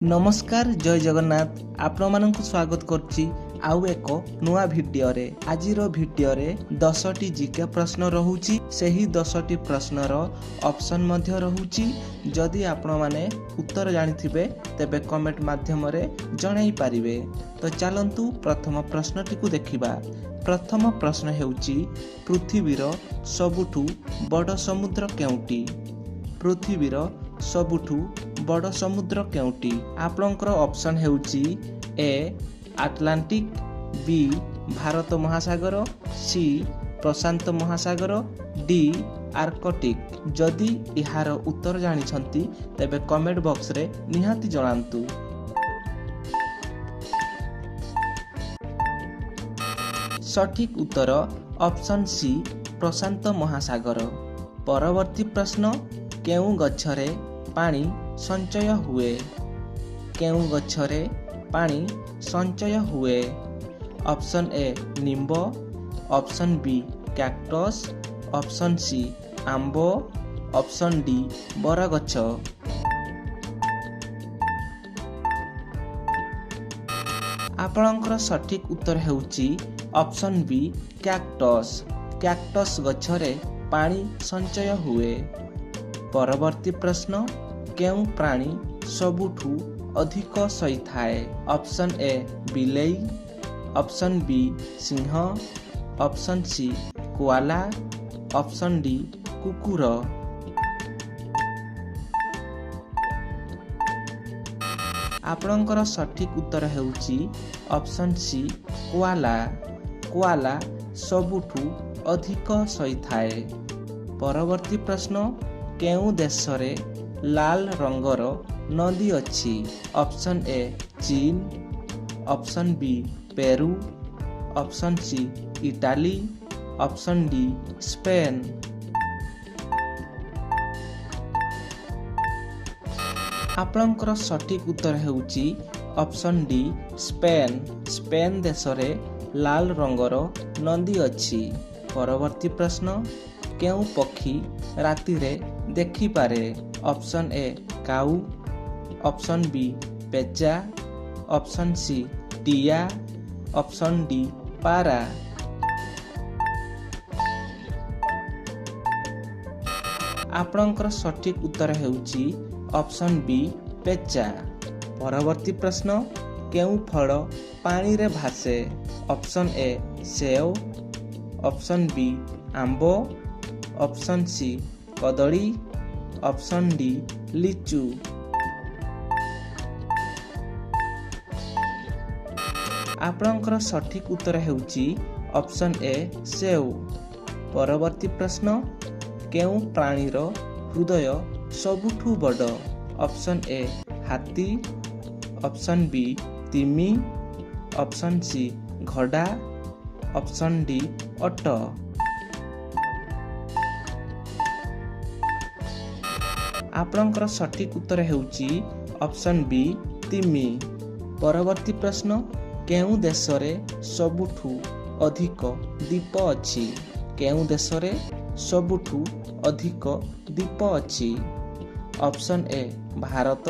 नमस्कार जय जगन्नाथ आपण मानक स्वागत करछि आउ एक नुआ भिडियो रे। आजिरो भिडियो रे 10टी जीके प्रश्न रहुछि। सेही 10टी प्रश्नर ऑप्शन मध्य रहुछि। जदि आपण माने उत्तर जानिथिबे तेबे कमेंट माध्यम रे जणाई पारिबे। तो चलंतु प्रथम प्रश्नटी को देखिबा। प्रथम प्रश्न हेउछि पृथ्वीर सबुठु बड़ समुद्र केउटी? पृथ्वीर सबुठु बड़ समुद्र केउटी? आपणकर ऑप्शन हेउछि ए आटलांटिक, बी भारत महासागर, सी प्रशांत महासागर, डी आर्कटिक। जदि इहार उत्तर जानिछंती तेबे कमेंट बॉक्स रे निहाती जणांतु। सठिक उत्तर ऑप्शन सी प्रशांत महासागर। परवर्ती प्रश्न केउ गछरे पानी संचय हुए? केउ गछरे पानी संचय हुए? ऑप्शन ए निम्ब, option B cactus, option C आंबो, ऑप्शन डी बरगछ। आपणकर सठिक उत्तर हेउछि ऑप्शन बी कैक्टस। कैक्टस गछरे पानी संचय हुए। परवर्ती प्रश्न केउ प्राणी सबुठु अधिक सहीथाए? ऑप्शन ए बिलेई, ऑप्शन बी सिंह, option C koala, option D कुकुर। आपणकर सठिक उत्तर हेउछि ऑप्शन सी कोआला। कोआला सबुठु अधिक सहीथाए। परवर्ती प्रश्न केउ देशरे लाल रंगर नदी अछि? ऑप्शन ए चीन, option B Peru, option C Italy, option D Spain. आपणकर सठिक उत्तर हेउछि ऑप्शन डी स्पेन। स्पेन देशरे लाल रंगर नदी अछि। परवर्ती प्रश्न केउ पक्षी राति रे देखि पारे? ऑप्शन ए काऊ, ऑप्शन बी पेचा, ऑप्शन सी टिया, ऑप्शन डी पारा। आपणकर सठिक उत्तर हेउछि ऑप्शन बी पेचा। परवर्ती प्रश्न केउ फल पानी रे भासे? ऑप्शन ए सेव, ऑप्शन बी आंबो, ऑप्शन सी कदली, ऑप्शन डी लिचू। आपणकर सठिक उत्तर हेउछि ऑप्शन ए सेव। परवर्ती प्रश्न केउ प्राणीर हृदय सबुठु बड़? ऑप्शन ए हाथी, ऑप्शन बी तिमी, ऑप्शन सी घोड़ा, ऑप्शन डी ओट। आपणकर सठिक उत्तर हेउछि ऑप्शन बी तिमी। परवर्ती प्रश्न केउ देशरे सबुठु अधिक द्वीप अछि? केउ देशरे सबुठु अधिक द्वीप अछि? Option A Bharat,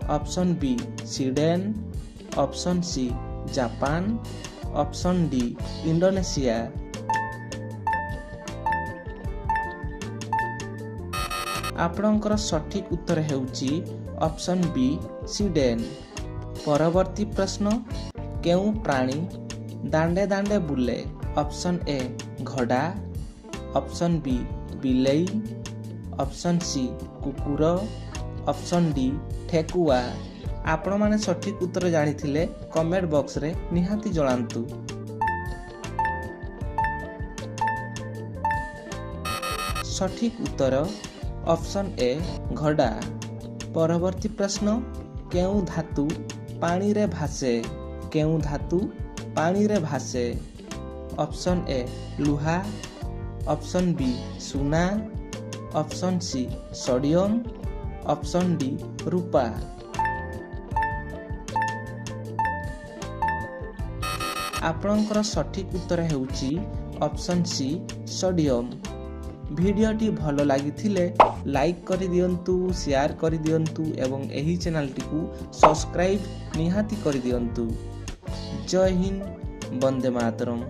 option B Sweden, option C Japan, option D Indonesia. आपणकर सठिक उत्तर हेउछि ऑप्शन बी स्वीडेन। परवर्ती प्रश्न केउ प्राणी दांडे दांडे बुले? ऑप्शन ए घोड़ा, ऑप्शन बी बिलेई, ऑप्शन सी कुकुर, ऑप्शन डी ठेकुआ। आपण माने सठिक उत्तर जानिथिले कमेंट बॉक्स रे निहाती जणांतु। सठिक उत्तर ऑप्शन ए घोड़ा। परवर्ती प्रश्न केउ धातु पानी रे भासे? केउ धातु पानी रे भासे? ऑप्शन ए लुहा, ऑप्शन बी सुना, option C sodium, option D रूपा। आपणकर सठिक उत्तर हेउछि ऑप्शन सी सोडियम। ভিডিওটি ଭଲ ଲାଗିଥିଲେ ଲାଇକ୍ କରିଦିଅନ୍ତୁ, ସେୟାର କରିଦିଅନ୍ତୁ ଏବଂ ଏହି ଚ୍ୟାନେଲଟିକୁ ସବସ୍କ୍ରାଇବ୍ ନିହାତି କରିଦିଅନ୍ତୁ। ଜୟ ହିନ୍ଦ, ବନ୍ଦେ ମାତରମ୍।